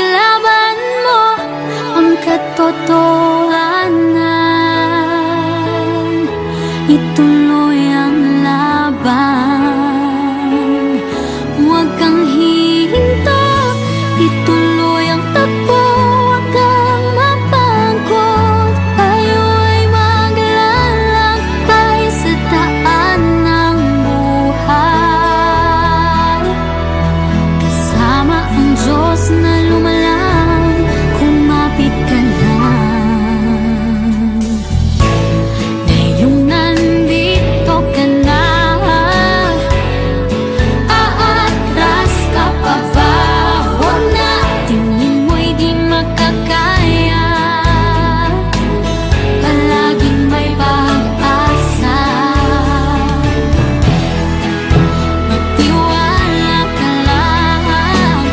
ipaglaban mo ang katotohanan. Ituloy ang laban, huwag kang hihinto. Ituloy ang takbo, huwag kang mapagod. Tayo ay maglalakbay sa daan ng buhay, kasama ang Diyos na lumalang. Kumapit ka lang, ngayong nandito ka na. Aatras ka pa ba? Huwag na, tingin mo'y di makakaya. Palaging may pag-asa, magtiwala ka lang.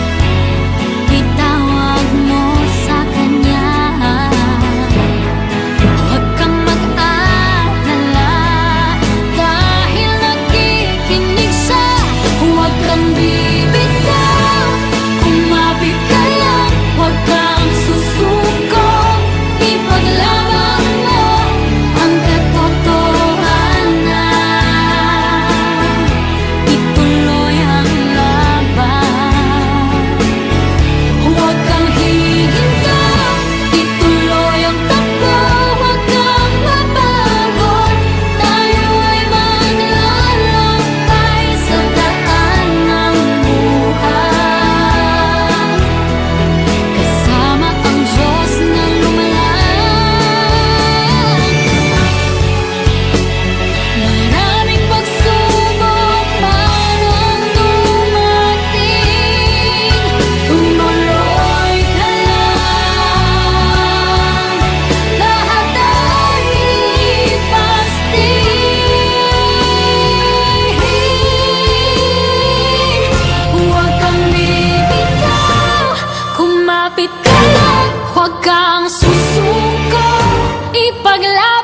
Itawag mo sa Kanya, huwag kang mag-alala, dahil nakikinig siya. Huwag kang bibitaw, kumapit ka lang, huwag kang susuko. Ipaglaban mo ang katotohanan. Ituloy ang laban, huwag kang hihinto. Ituloy ang takbo, huwag kang mapagod. Tayo ay maglalakbay sa daan ng buhay, kasama ang Diyos na lumalang. Maraming pagsubok man ang dumating, tumuloy ka lang. Lahat ay lilipas din. Huwag kang bibitaw, kumapit ka lang, huwag kang susuko. Ipaglaban